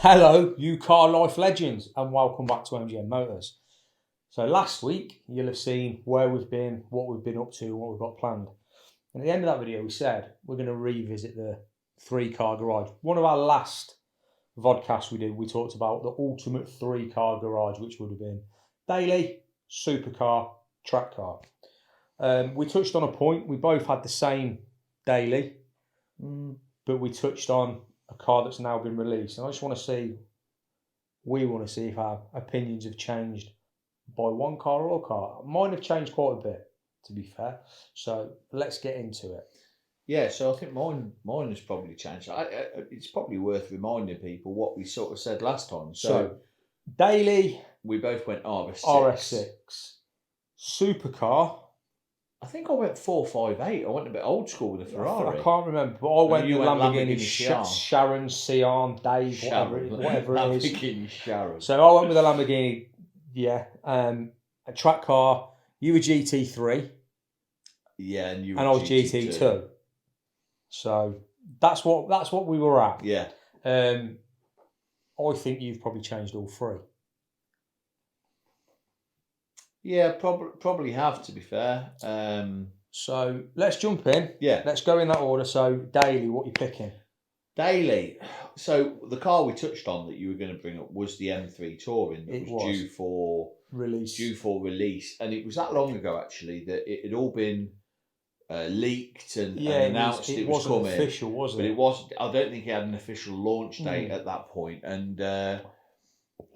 Hello, you car life legends, and welcome back to MGM Motors. So last week, you'll have seen where we've been, what we've been up to, and what we've got planned. And at the end of that video, we said we're going to revisit the three-car garage. One of our last vodcasts we did, we talked about the ultimate three-car garage, which would have been daily, supercar, track car. We touched on a point. We both had the same daily, but we touched on a car that's now been released, and I just want to see, if our opinions have changed by one car or a car. Mine have changed quite a bit, to be fair. So let's get into it. Yeah, so I think mine has probably changed. It's probably worth reminding people what we sort of said last time. So daily, we both went RS6. RS6, supercar. I think I went 458. I went a bit old school with a Ferrari. I can't remember, but I went you with went Lamborghini Lamborghini Sharon, Sion, Dave, whatever it is. Lamborghini Sharon. So I went with a Lamborghini, a track car. You were GT3. Yeah, and you were and I was GT2. So that's what we were at. Yeah. I think you've probably changed all three. Yeah, probably have, to be fair. So let's jump in. Yeah. Let's go in that order. So daily, what are you picking? Daily. So the car we touched on that you were going to bring up was the M3 Touring that was due for release, and it was that long ago actually that it had all been leaked and announced it was coming. Official, was it? But it wasn't. I don't think it had an official launch date at that point, and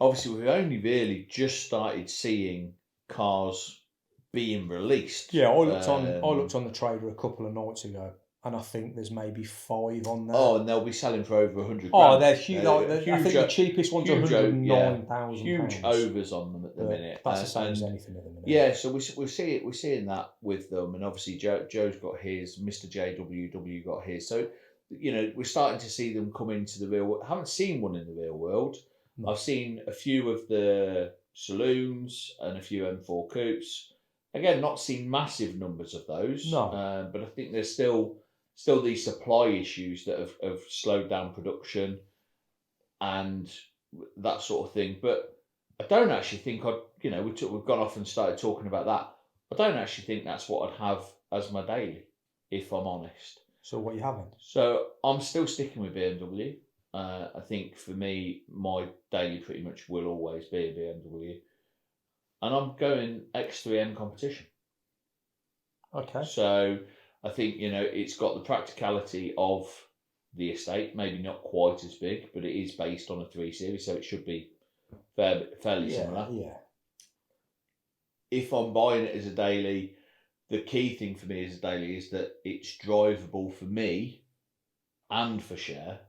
obviously we've only really just started seeing cars being released. Yeah, I looked on the Trader a couple of nights ago, and I think there's maybe 5 on there. Oh, and they'll be selling for over 100 grand. Oh, they're huge. I think the cheapest one's 109,000. Huge overs on them at the minute. That's the same as anything at the minute. Yeah, so we're seeing that with them, and obviously Joe's got his, Mr. JWW got his. So we're starting to see them come into the real world. I haven't seen one in the real world. No. I've seen a few of the saloons and a few M4 coupes. Again, not seen massive numbers of those. No. But I think there's still these supply issues that have slowed down production and that sort of thing. But I don't actually think we've gone off and started talking about that. I don't actually think that's what I'd have as my daily, if I'm honest. So what are you having? So I'm still sticking with BMW. I think for me, my daily pretty much will always be a BMW. And I'm going X3M competition. Okay. So I think, it's got the practicality of the estate, maybe not quite as big, but it is based on a 3 Series, so it should be fairly similar. Yeah. If I'm buying it as a daily, the key thing for me as a daily is that it's drivable for me and for Cher.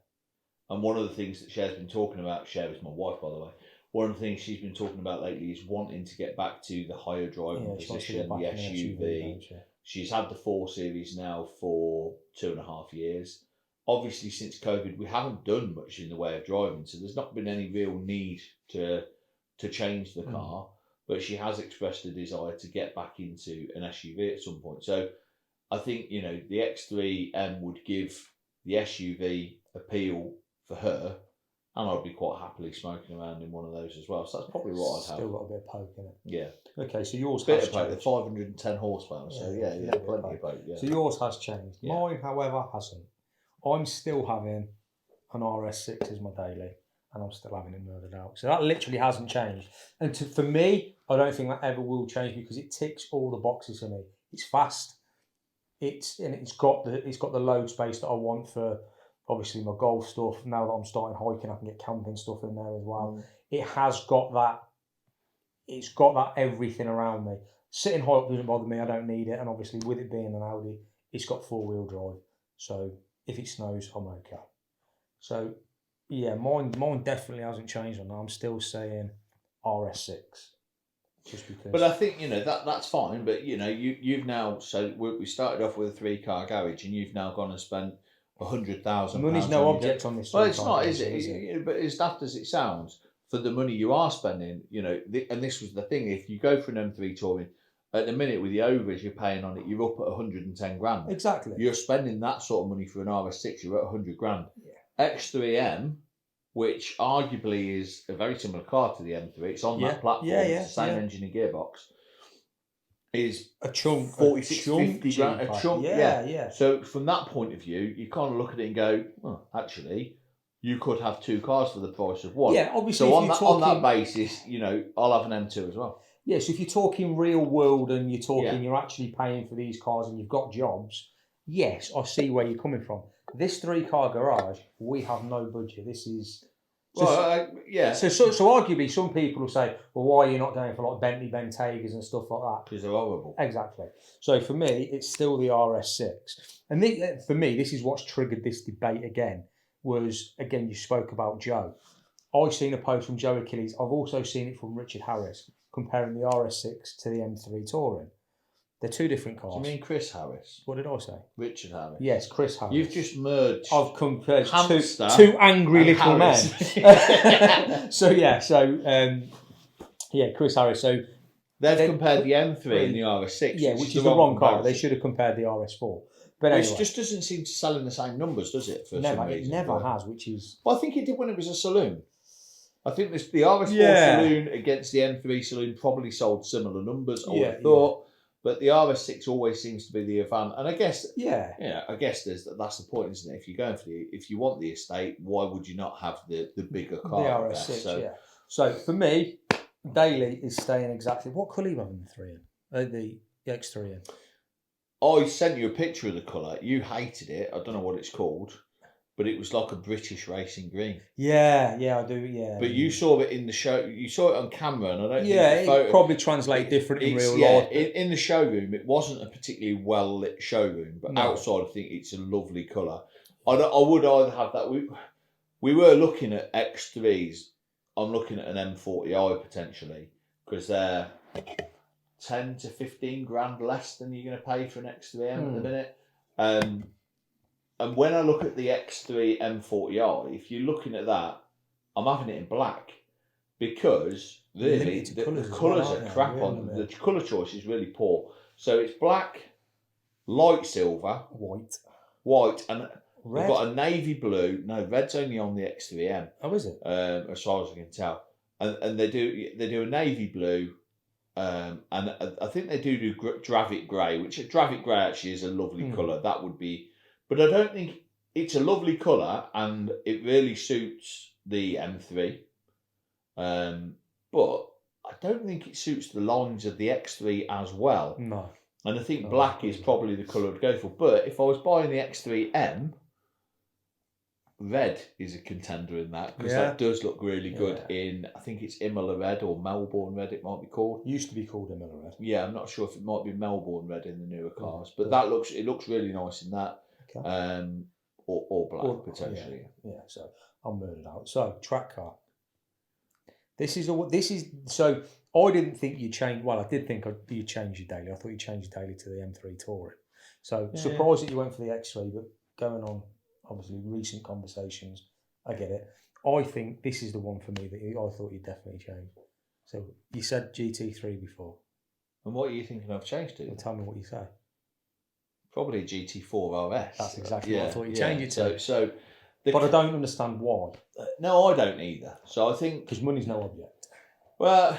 And one of the things that Cher's been talking about, Cher is my wife, by the way, one of the things she's been talking about lately is wanting to get back to the higher driving position, the SUV. She's had the 4 Series now for 2.5 years. Obviously, since COVID, we haven't done much in the way of driving, so there's not been any real need to change the car. But she has expressed a desire to get back into an SUV at some point. So I think, the X3M would give the SUV appeal for her, and I'd be quite happily smoking around in one of those as well. So that's probably what I'd have. Still got a bit of poke in it. Yeah. Okay, so yours has changed. Poke, the 510 horsepower. So yeah, plenty of poke. Yeah. So yours has changed. Yeah. Mine, however, hasn't. I'm still having an RS6 as my daily, and I'm still having it murdered out. So that literally hasn't changed. And for me, I don't think that ever will change because it ticks all the boxes for me. It's fast. It's got the load space that I want for obviously my golf stuff. Now that I'm starting hiking, I can get camping stuff in there as well. It has got that. It's got that everything around me. Sitting high up doesn't bother me. I don't need it. And obviously with it being an Audi, it's got 4-wheel drive. So if it snows, I'm okay. So yeah, mine definitely hasn't changed on that. I'm still saying RS6. Just because. But I think that's fine. But you've now, so we started off with a 3-car garage, and you've now gone and spent 100,000. Money's no object on this. Well, it's not, is it? But as daft as it sounds, for the money you are spending, and this was the thing. If you go for an M3 Touring, at the minute with the overage you're paying on it, you're up at 110 grand. Exactly. You're spending that sort of money for an RS6. You're at 100 grand. Yeah. X3M which arguably is a very similar car to the M3. It's on Yeah, that platform. yeah, It's the same yeah. engine and gearbox. Is A chunk, 46, a chunk 50 grand, a cheaper. chunk. Yeah. So from that point of view, you kind of look at it and go, well, actually, you could have two cars for the price of one. Yeah, obviously. So if on you're that talking, on that basis, I'll have an M2 as well. Yeah, so if you're talking real world and you're talking, Yeah. you're actually paying for these cars and you've got jobs, yes, I see where you're coming from. This 3-car garage, we have no budget. This is. Yeah. So arguably, some people will say, well, why are you not going for like Bentley Bentegas and stuff like that? Because they're horrible. Exactly. So for me, it's still the RS6. And for me, this is what's triggered this debate again, was, again, you spoke about Joe. I've seen a post from Joe Achilles. I've also seen it from Richard Harris, comparing the RS6 to the M3 Touring. They're two different cars. Do you mean Chris Harris? What did I say? Richard Harris. Yes, Chris Harris. You've just merged. I've compared Hamster two angry and little Harris. men. Chris Harris. So they've compared the M3 and the RS6. Yeah, which is the wrong car. They should have compared the RS4. But anyway, which just doesn't seem to sell in the same numbers, does it? For some reason. It never has, which is. Well, I think it did when it was a saloon. I think the RS4 saloon against the M3 saloon probably sold similar numbers, I would have thought. But the RS6 always seems to be the Avant. And I guess I guess that's the point, isn't it? If you're going for if you want the estate, why would you not have the bigger car? The RS6, So for me, Daily is staying exactly. What colour are you having the X3 in? I sent you a picture of the colour. You hated it. I don't know what it's called. But it was like a British racing green. Yeah, I do. Yeah. But you saw it in the show. You saw it on camera, and I don't. Yeah, think the photo, it probably translates different in real life. In the showroom, it wasn't a particularly well lit showroom, but outside, I think it's a lovely colour. I would either have that. We were looking at X3s. I'm looking at an M40i potentially because they're 10 to 15 grand less than you're going to pay for an X3M at the minute. And when I look at the X3 M40i, if you're looking at that, I'm having it in black because really the colours are crap on them. The colour choice is really poor. So it's black, light silver, white, and red. We've got a navy blue. No, red's only on the X3M. Oh, is it? As far as I can tell, and they do a navy blue. And I think they do Dravit grey, which Dravit grey actually is a lovely colour. That would be. But I don't think it's a lovely colour and it really suits the M3. But I don't think it suits the lines of the X3 as well. No. And I think black is probably the colour I'd go for. But if I was buying the X3M, red is a contender in that because that does look really good in, I think it's Imola red or Melbourne red it might be called. Used to be called Imola red. Yeah, I'm not sure if it might be Melbourne red in the newer cars. But it looks really nice in that. Okay. Or black potentially. Yeah, so I'm murdered out. So track car. So I didn't think you changed. Well, I did think you changed your Daily. I thought you changed your Daily to the M3 Touring. So surprised that you went for the X3, but going on obviously recent conversations, I get it. I think this is the one for me that I thought you'd definitely change. So you said GT3 before. And what are you thinking of change to? Well, tell me what you say. Probably GT4 RS. That's exactly what I thought you'd change it to. But I don't understand why. No, I don't either. So I think... Because money's no object. Well,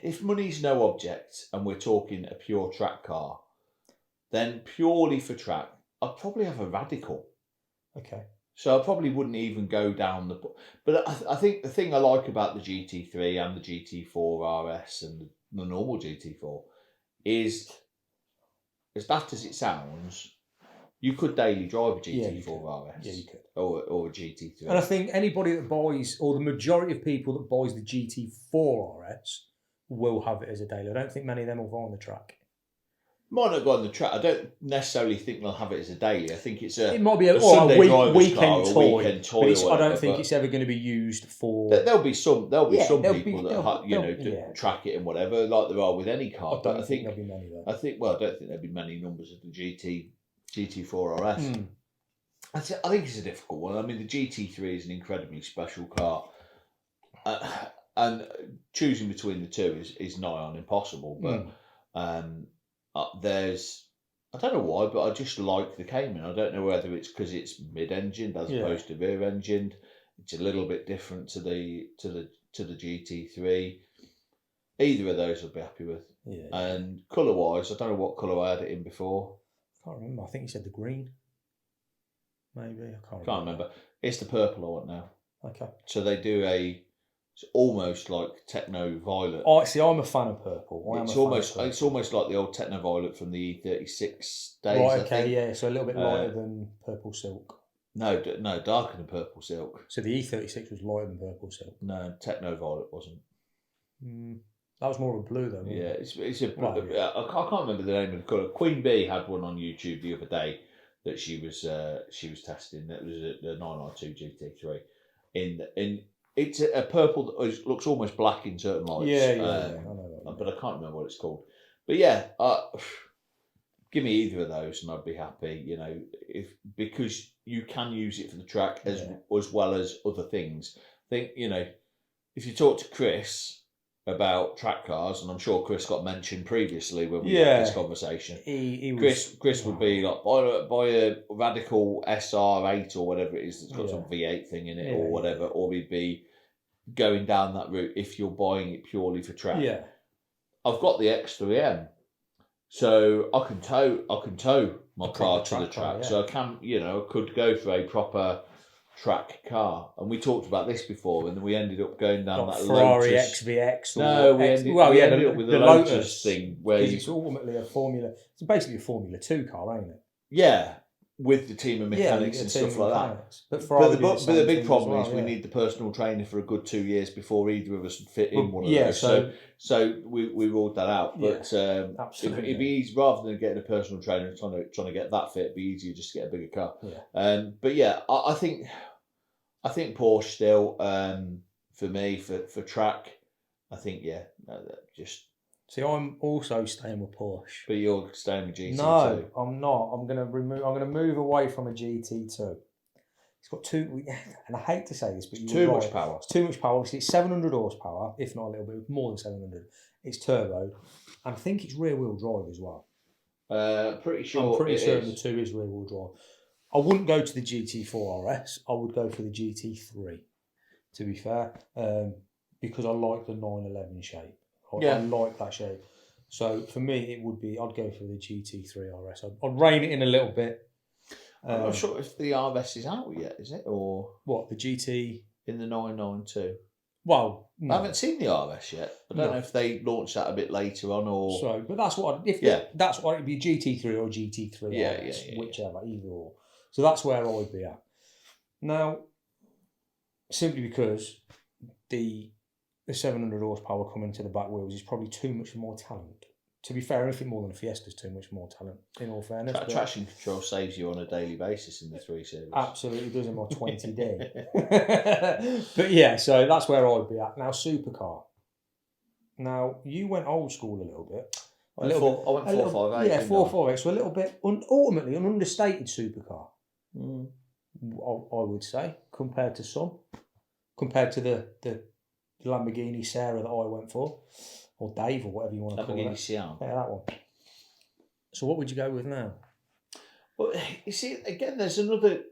if money's no object and we're talking a pure track car, then purely for track, I'd probably have a Radical. Okay. So I probably wouldn't even go down the... But I think the thing I like about the GT3 and the GT4 RS and the normal GT4 is... As daft as it sounds, you could daily drive a GT4 RS. Yeah, you could. Or a GT3. And I think anybody that buys, or the majority of people that buys the GT4 RS will have it as a daily. I don't think many of them will go on the track. Might not go on the track. I don't necessarily think they'll have it as a daily. I think it's it might be a weekend toy. I don't think it's ever going to be used for. There'll be some people that track it and whatever, like there are with any car. I think there'll be many though. I don't think there'll be many numbers of the GT4 RS. I think it's a difficult one. I mean, the GT3 is an incredibly special car, and choosing between the two is nigh on impossible. But there's I don't know why, but I just like the Cayman. I don't know whether it's because it's mid-engined as opposed to rear-engined. It's a little bit different to the GT3. Either of those I'd be happy with. Yeah. And colour-wise, I don't know what colour I had it in before. Can't remember. I think you said the green. Maybe I Can't remember. It's the purple I want now. Okay. So they do it's almost like Techno Violet. Oh, see, I'm a fan of purple. It's almost like the old Techno Violet from the E36 days. Right. I Okay. think. Yeah. So a little bit lighter than purple silk. No, darker than purple silk. So the E36 was lighter than purple silk. No, Techno Violet wasn't. That was more of a blue though. Yeah, it's a. Right, yeah. I can't remember the name of the colour. Queen Bee had one on YouTube the other day that she was testing. That was the 992 GT3. In it's a purple that looks almost black in certain lights. Yeah. I know but I can't remember what it's called. But yeah, give me either of those and I'd be happy. Because you can use it for the track as well as other things. I think if you talk to Chris about track cars, and I'm sure Chris got mentioned previously when we had this conversation. Chris would be like, buy a Radical SR8 or whatever it is that's got some V8 thing in it or whatever, or he'd be going down that route if you're buying it purely for track. Yeah. I've got the X3M, so I can tow my car to the track. So I can, I could go for a proper track car, and we talked about this before, and then we ended up going down that Ferrari Lotus. XVX. No, we ended up with the Lotus thing where it's ultimately a Formula. It's basically a Formula 2 car, ain't it? Yeah, with the team of mechanics and stuff like that. But the big problem is we need the personal trainer for a good 2 years before either of us would fit in one of those. So we ruled that out. But absolutely. it'd be easy, rather than getting a personal trainer and trying to get that fit, it'd be easier just to get a bigger car. Yeah. But yeah, I think Porsche still, for me, for track, I think, just... See, I'm also staying with Porsche. But you're staying with GT2? No, I'm not. I'm gonna move away from a GT2. It's got too, and I hate to say this, but it's too much power. It's too much power. Obviously, it's 700 horsepower, if not a little bit more than 700. It's turbo, and I think it's rear-wheel drive as well. Pretty sure. I'm pretty certain the 2 is rear-wheel drive. I wouldn't go to the GT4 RS. I would go for the GT3, to be fair, because I like the 911 shape. I like that shape. So for me, it would be, I'd go for the GT3 RS. I'd rein it in a little bit. I'm not sure if the RS is out yet, is it? Or what, the GT? In the 992. Well, no. I haven't seen the RS yet. I don't know if they launched that a bit later on or... So, but that's what that's what it'd be, GT3 or GT3 RS, whichever, either or. So that's where I would be at. Now, simply because the 700 horsepower coming to the back wheels is probably too much more talent. To be fair, anything more than a Fiesta's too much more talent, in all fairness. Traction control saves you on a daily basis in the 3 Series. Absolutely does in my 20D. But yeah, so that's where I would be at. Now, supercar. Now, you went old school a little bit. I went 458. Yeah, 458. So a little bit, ultimately, an understated supercar. I would say, compared to some. Compared to the Lamborghini Sierra that I went for. Or Dave, or whatever you want to call it. Lamborghini Sian. Yeah, that one. So what would you go with now? Well, you see, again, there's another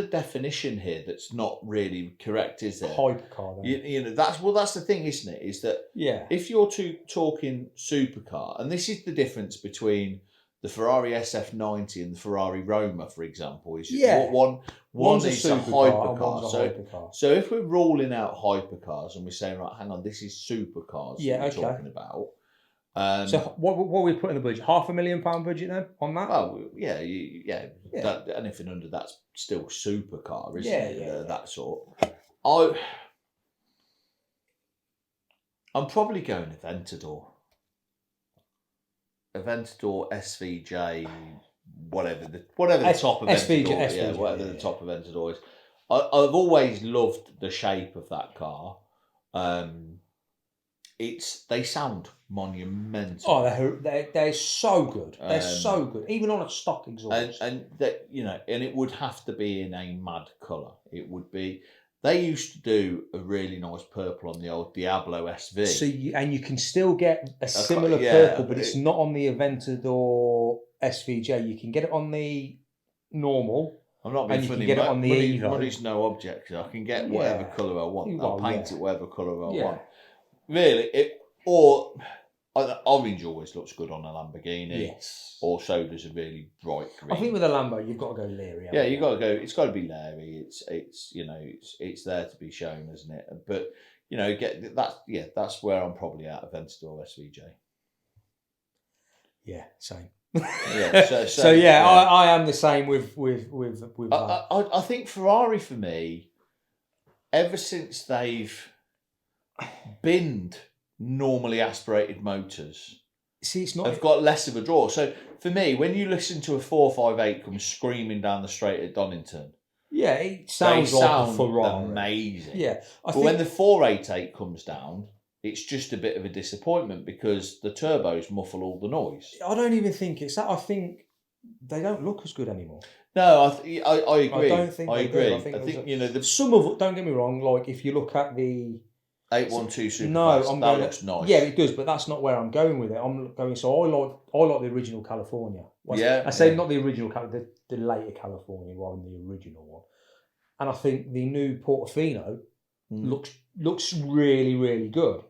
definition here that's not really correct, is there? Hypercar, then. That's the thing, isn't it? Is that if you're talking supercar, and this is the difference between the Ferrari SF90 and the Ferrari Roma, for example, is one is a hypercar. So if we're ruling out hypercars and we're saying, right, hang on, this is supercars we're talking about. So what are we putting in the budget? £500,000 budget then on that? Oh yeah. That, anything under that's still supercar, isn't it? That sort. I'm probably going Aventador. Aventador, SVJ, whatever the top of Aventador, whatever the top of Aventador is. I've always loved the shape of that car. They sound monumental. Oh, they're so good. They're so good, even on a stock exhaust. And it would have to be in a mad colour. It would be. They used to do a really nice purple on the old Diablo SV. So you can still get a similar purple, but it's not on the Aventador SVJ. You can get it on the normal. I'm not being And you can funny. get it on the Evo. Money's no object. I can get whatever Yeah. colour I want. Well, I'll paint yeah. it whatever colour I Yeah. want. Really, orange always looks good on a Lamborghini. Yes. Or so does a really bright green. I think with a Lambo, you've got to go Leary. Yeah, you got to go. It's got to be Leary. It's there to be shown, isn't it? But get that. Yeah, that's where I'm probably at. Aventador SVJ. Yeah, same. Yeah, so yeah, I am the same with that. I think Ferrari for me, ever since they've binned normally aspirated motors, it's not. Have got less of a draw. So for me, when you listen to a 458 come screaming down the straight at Donington, yeah, it sounds like a Ferrari. Amazing. Yeah, but when the 488 comes down, it's just a bit of a disappointment because the turbos muffle all the noise. I don't even think it's that. I think they don't look as good anymore. No, I agree. I don't think I they agree. do. I think some of. Don't get me wrong. Like if you look at the 812 Superfast, that looks nice. Yeah, it does, but that's not where I'm going with it. I'm going. So I like the original California. I say not the original, the later California rather than the original one. And I think the new Portofino looks really, really good.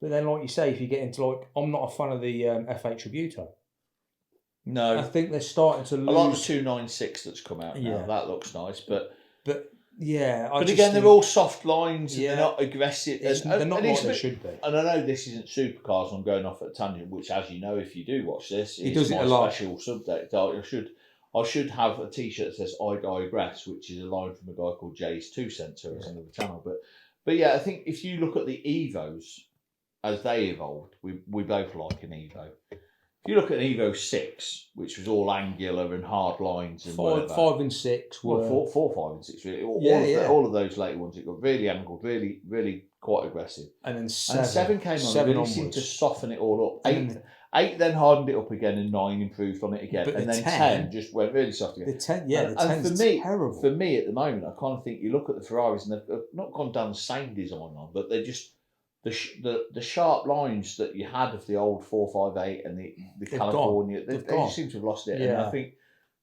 But then, like you say, if you get into I'm not a fan of the F8 Tributo. No, I think they're starting to lose. I like the 296 that's come out now. Yeah. That looks nice, but yeah. But again, they're all soft lines and they're not aggressive. They're not like they should be. And I know this isn't supercars. I'm going off at a tangent, which, as you know, if you do watch this, he does my it a lot. special subject. I should have a T-shirt that says "I digress," which is a line from a guy called Jay's 2 Cents, who has another channel. But yeah, I think if you look at the Evos as they evolved, we both like an Evo. If you look at an Evo 6, which was all angular and hard lines and whatever. 5 and 6 were... Well, 4, 5 and 6 really. All of those later ones, it got really angled, really, really quite aggressive. And then 7. 7 came on, 7 really seemed to soften it all up. 8 then hardened it up again and 9 improved on it again. But and the then 10 just went really soft again. The 10, yeah, and, the 10's terrible. For me, at the moment, I kind of think you look at the Ferraris and they've not gone down the same design on, but they're just... The sharp lines that you had of the old 458 and the California, they just seem to have lost it. Yeah. And I think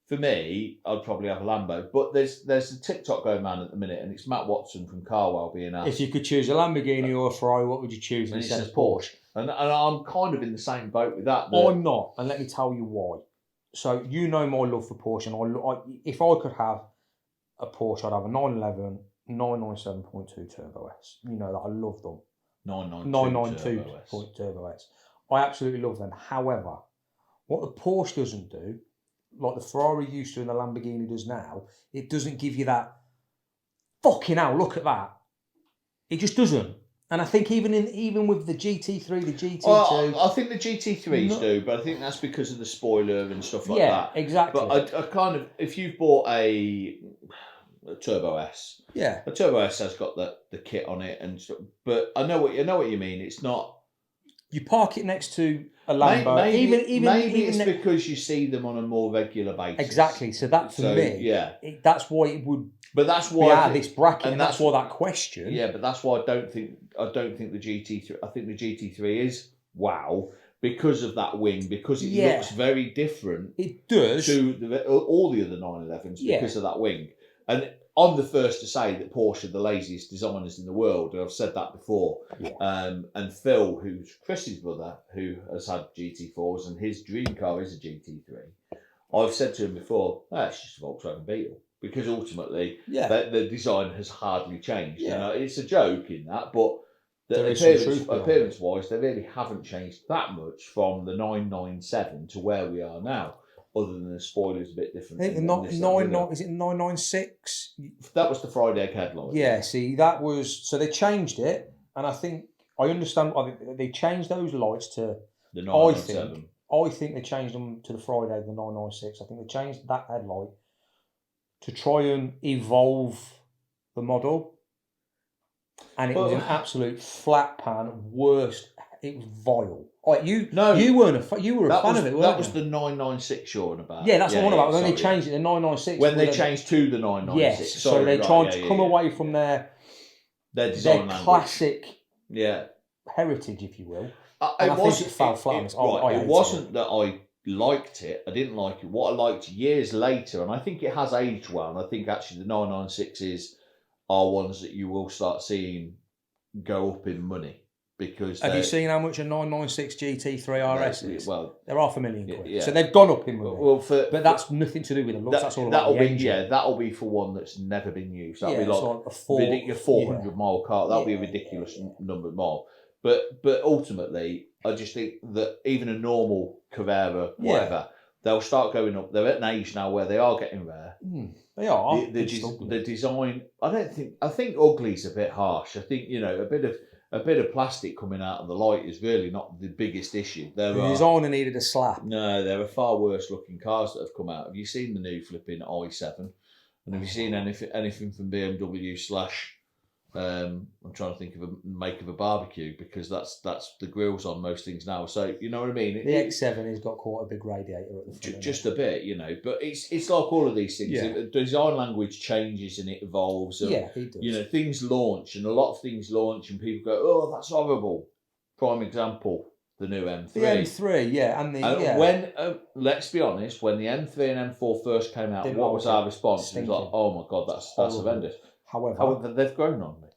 for me, I'd probably have a Lambo. But there's a TikTok going man at the minute, and it's Matt Watson from Carwell being asked. If you could choose a Lamborghini or a Ferrari, what would you choose? And he says Porsche. And I'm kind of in the same boat with that. I'm not, and let me tell you why. So you know my love for Porsche, and if I could have a Porsche, I'd have a 911 997.2 Turbo S. You know that I love them. 992 Turbo S. I absolutely love them. However, what the Porsche doesn't do, like the Ferrari used to and the Lamborghini does now, it doesn't give you that fucking hell, look at that. It just doesn't. And I think even with the GT3, the GT2... Well, I think the GT3s do, but I think that's because of the spoiler and stuff like that. Yeah, exactly. But I kind of... If you've bought a Turbo S... Yeah. The Turbo S has got the kit on it and stuff, but I know what you mean. It's not... You park it next to a Lambo. Maybe it's because you see them on a more regular basis. Exactly. So that for me... Yeah. That's why it would... But that's why out of this bracket, and that's why that question. Yeah, but that's why I don't think the GT3. I think the GT3 is wow because of that wing, because it looks very different. It does to all the other 911s because of that wing. And I'm the first to say that Porsche are the laziest designers in the world, and I've said that before. Yeah. And Phil, who's Chris's brother, who has had GT4s, and his dream car is a GT3. I've said to him before, it's just a Volkswagen Beetle. Because ultimately, the design has hardly changed. Yeah. It's a joke in that, but appearance-wise, they really haven't changed that much from the 997 to where we are now, other than the spoiler's a bit different. I think is it 996? That was the Friday egg headlight. Yeah, see, that was... So they changed it, and I think... I understand... They changed those lights to... The 997. I think they changed them to the Friday, the 996. I think they changed that headlight to try and evolve the model, and it was an absolute flat pan, worst. It was vile. You were a fan of it, weren't that was the 996 you're on about. Yeah, that's what I'm on about. When they changed it to 996. When they changed to the 996. Yes, so they're trying to come away from their design classic heritage, if you will. It fell flat. It wasn't that liked it. I didn't like it. What I liked years later, and I think it has aged well, and I think actually the 996s are ones that you will start seeing go up in money. Because have you seen how much a 996 GT3 RS is? Well, they're $500,000 quid. Yeah. So they've gone up in money. Well, but that's nothing to do with the looks. That's all about the engine. That'll be for one that's never been used. That'll be like a 400 mile car. That'll be a ridiculous number of mile. But ultimately, I just think that even a normal Carrera, whatever, they'll start going up. They're at an age now where they are getting rare. They are. The design. I think ugly's a bit harsh. I think a bit of plastic coming out of the light is really not the biggest issue. The designer needed a slap. No, there are far worse looking cars that have come out. Have you seen the new flipping i7? And have you seen anything from BMW / I'm trying to think of a make of a barbecue, because that's the grills on most things now. So you know what I mean. The X7 has got quite a big radiator at the front. Just a bit, But it's like all of these things. Yeah. The design language changes and it evolves. And, it does. Things launch, and a lot of things launch, and people go, "Oh, that's horrible." Prime example: the new M3. The M3, and when let's be honest, when the M3 and M4 first came out, what was our response? It was like, "Oh my god, that's horrendous." However, they've grown on me.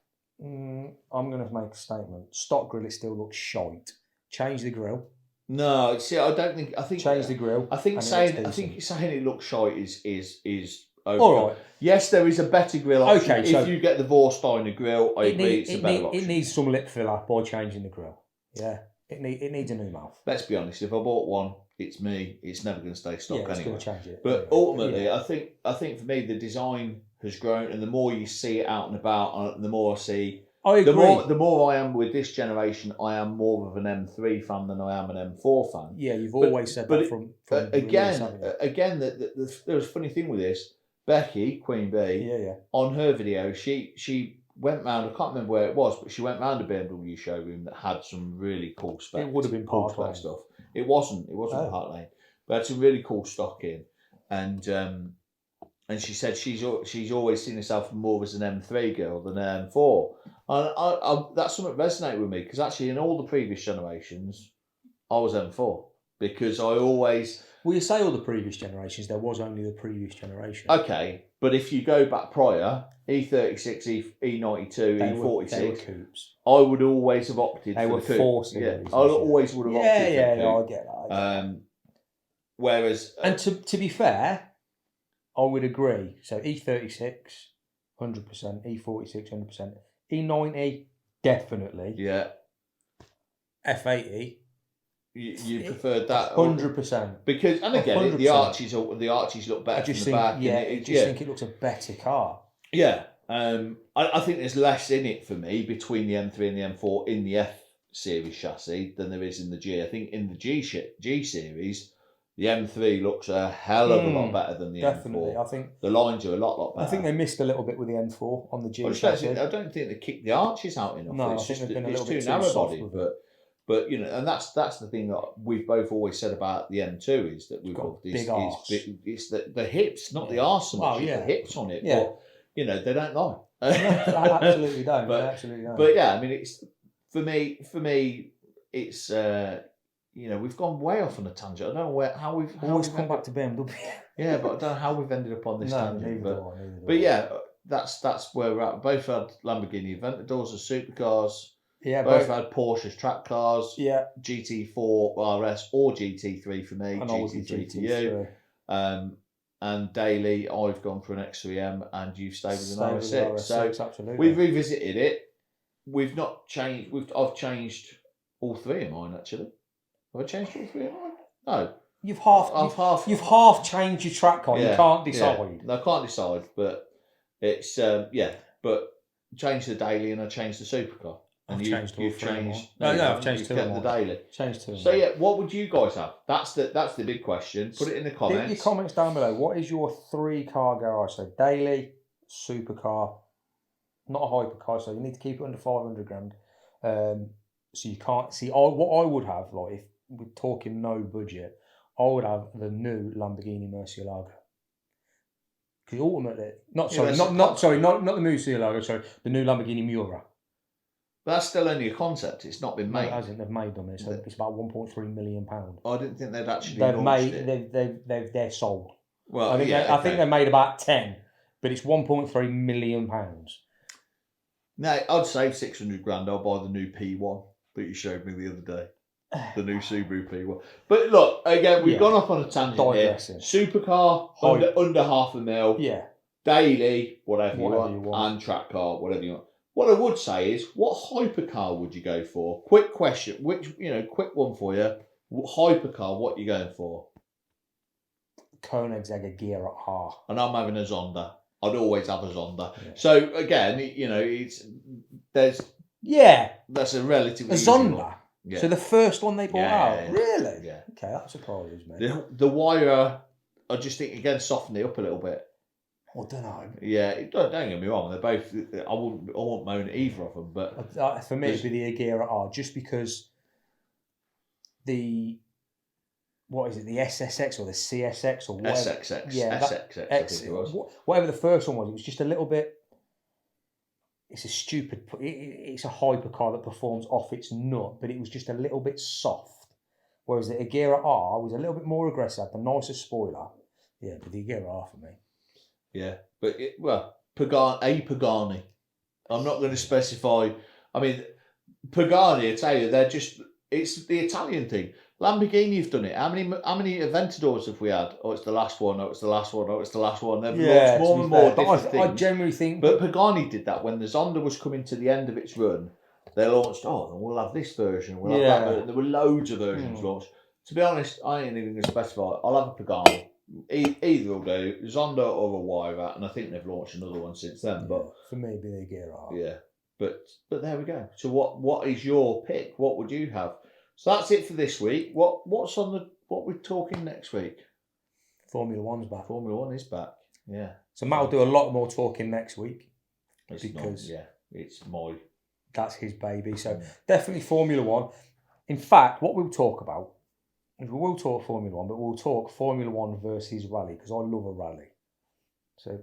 I'm going to make a statement. Stock grill, it still looks shite. Change the grill. No, see, I think change the grill. I think saying it looks shite is over. All right. Yes, there is a better grill option. Okay, so if you get the Vorsteiner grill, I agree, it's a better option. It needs some lip filler by changing the grill. Yeah, it needs a new mouth. Let's be honest. If I bought one, it's me. It's never going to stay stock anyway. It's going to change it. But ultimately, I think for me the design has grown, and the more you see it out and about, the more I see. I agree. The more I am with this generation, I am more of an M3 fan than I am an M4 fan. Yeah, you've always said that from again. There's a funny thing with this. Becky, Queen B, on her video, she went round. I can't remember where it was, but she went round a BMW showroom that had some really cool spec. It would have been Park Lane stuff. It wasn't Park Lane, but had some really cool stock in, and she said she's always seen herself more as an M3 girl than an M4. And I that's something that resonated with me, because actually in all the previous generations, I was M4, because I always... Well, you say all the previous generations, there was only the previous generation. Okay, but if you go back prior, E36, E92, E46, they were coupes. I would always have opted for the coupe. 4 series. I always would have opted for the coupe. I get that. Whereas... And to be fair, I would agree. So E36, 100%, E46, 100%. E90, definitely. Yeah. F80. You preferred that 100%. Because, and again, 100%. the Archies look better from the back. I just think it looks a better car. Yeah. I think there's less in it for me between the M3 and the M4 in the F series chassis than there is in the G. I think in the G series, the M3 looks a hell of a lot better than the definitely. M4. I think the lines are a lot better. I think they missed a little bit with the M4 on the G chassis. I don't think they kicked the arches out enough. No, it's I think just, they've been a little bit too narrow body. But and that's the thing that we've both always said about the M2 is that we've got big arse. It's the hips, not the arse so much. The hips on it. Yeah. But they don't lie. They absolutely don't. They absolutely don't. But yeah, I mean, it's for me, it's we've gone way off on a tangent. I don't know how we've always come back to BMW. Yeah, but I don't know how we've ended up on this tangent. Neither but yeah, that's where we're at. Both had Lamborghini Aventadors as supercars. Yeah, both had Porsche's track cars. Yeah, GT4 RS or GT3 for me. And GT3 for you. And daily, I've gone for an X3M, and you've stayed with an RS6. So absolutely. We've revisited it. We've not changed. I've changed all three of mine actually. Have I changed all three of mine? No. You've half changed your track car. You can't decide. No, I can't decide, but it's But changed the daily and I changed the supercar. And you've changed. No, I've changed two. Kept the daily. Changed two. So yeah, what would you guys have? That's the big question. Put it in the comments. Leave your comments down below. What is your 3-car garage? So daily, supercar, not a hypercar. So you need to keep it under 500 grand. So you can't see. What I would have, like if we're talking no budget, I would have the new Lamborghini Murcielago. Because ultimately, not the Murcielago. Sorry, the new Lamborghini Miura. But that's still only a concept. It's not been No, made. it hasn't. They've made them. It's about £1.3 million. I didn't think they'd actually They've launched made. it. They're sold. Well, I think yeah, I think they made about 10, but it's £1.3 million. No, I'd save 600 grand. I'll buy the new P1 that you showed me the other day. The new Subaru P1. But look, again, we've gone off on a tangent Digressing. here. Supercar, under £500,000. Yeah. Daily, whatever you want. And track car, whatever you want. What I would say is, what hypercar would you go for? Quick question. Quick one for you. Hypercar, what are you going for? Koenigsegg Agera R. And I'm having a Zonda. I'd always have a Zonda. Yeah. So again, that's a relatively a Zonda. Yeah. So the first one they brought out, really? Yeah. Okay, that surprises me. The wire, I just think again softened it up a little bit. I don't know. Yeah, don't get me wrong. They're both. I won't moan at either of them, but for me, it'd be the Agera R, just because the the SSX or the CSX or whatever. SXX. Yeah, SXX. I think it was. Whatever the first one was, it was just a little bit. It's a stupid. It's a hypercar that performs off its nut, but it was just a little bit soft. Whereas the Agera R was a little bit more aggressive, had the nicer spoiler. Yeah, but the Agera R for me. Yeah, but Pagani. I'm not going to specify. I mean, Pagani. I tell you, it's the Italian thing. Lamborghini have done it. How many Aventadors have we had? Oh, it's the last one. Oh, it's the last one. Oh, it's the last one. They've launched more and more different things. I generally think. But Pagani did that when the Zonda was coming to the end of its run. They launched. Oh, we'll have this version. We'll have that version. There were loads of versions launched. To be honest, I ain't even going to specify. I'll have a Pagani. Either will do, Zonda or a Wire, and I think they've launched another one since then. But for me, it'd be the Agera. Yeah, but there we go. So what is your pick? What would you have? So that's it for this week. What we're talking next week? Formula One's back. Formula One is back. Yeah. So Matt will do a lot more talking next week. That's his baby. So definitely Formula One. In fact, what we'll talk about. We will talk Formula One, but we'll talk Formula One versus rally because I love a rally. So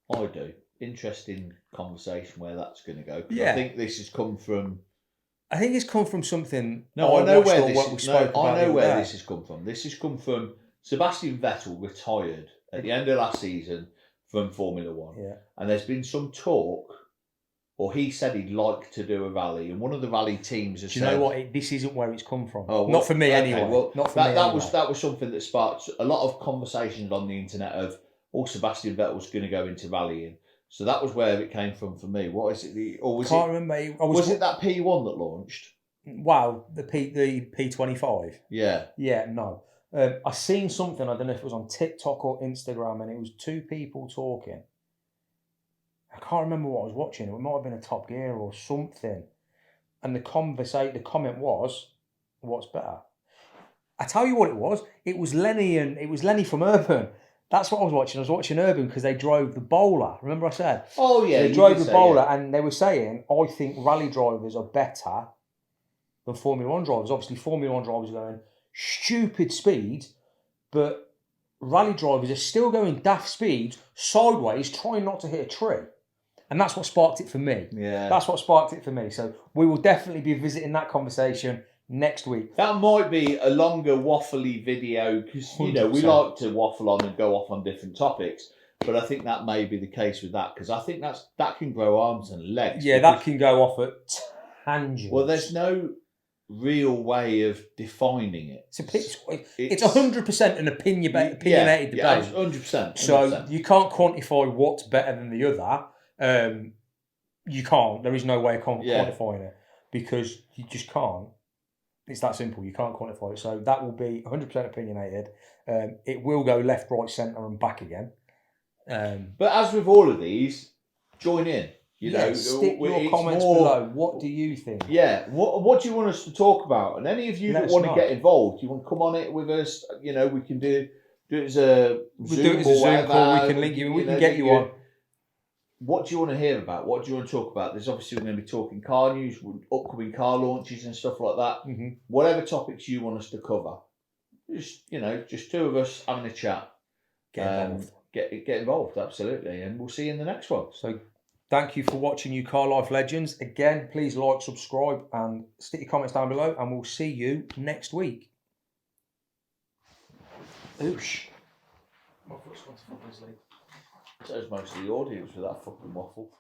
I do. Interesting conversation where that's going to go. I think this has come from. I think it's come from something. No, I know where this has come from. This has come from Sebastian Vettel retired at the end of last season from Formula One. Yeah. And there's been some talk. Or he said he'd like to do a rally, and one of the rally teams has said... Do you know what? This isn't where it's come from. Oh, well, not for me anyway. Well, not for me anyway. That was something that sparked a lot of conversations on the internet of, Sebastian Vettel's going to go into rallying. So that was where it came from for me. What is it? Remember. Was it that P1 that launched? Wow, the P25. Yeah. Yeah, no. I seen something, I don't know if it was on TikTok or Instagram, and it was two people talking. I can't remember what I was watching. It might have been a Top Gear or something. And the comment was, what's better? I tell you what it was. It was Lenny from Urban. That's what I was watching. I was watching Urban because they drove the Bowler. Remember I said? Oh, yeah. They drove the Bowler and they were saying, I think rally drivers are better than Formula One drivers. Obviously, Formula One drivers are going stupid speeds, but rally drivers are still going daft speeds, sideways, trying not to hit a tree. And that's what sparked it for me. Yeah. That's what sparked it for me. So we will definitely be visiting that conversation next week. That might be a longer waffly video because, we like to waffle on and go off on different topics. But I think that may be the case with that because I think that can grow arms and legs. Yeah, that can go off at tangents. Well, there's no real way of defining it. It's 100% an opinionated debate. Yeah, 100%. So you can't quantify what's better than the other. You can't. There is no way of quantifying it because you just can't. It's that simple. You can't quantify it. So that will be 100% opinionated. It will go left, right, centre and back again. But as with all of these, join in. Stick your comments below. What do you think? Yeah. What do you want us to talk about? And any of you that want to get involved, you want to come on it with us, we can do it as a Zoom call. We can link you. We can get you on. What do you want to hear about? What do you want to talk about? There's obviously we're going to be talking car news, upcoming car launches and stuff like that. Mm-hmm. Whatever topics you want us to cover. Just two of us having a chat. Get involved. Get involved, absolutely. And we'll see you in the next one. So Thank you for watching, you Car Life legends. Again, please like, subscribe, and stick your comments down below, and we'll see you next week. Oosh. My foot's gone to fucking sleep. So is most of the audience with that fucking waffle.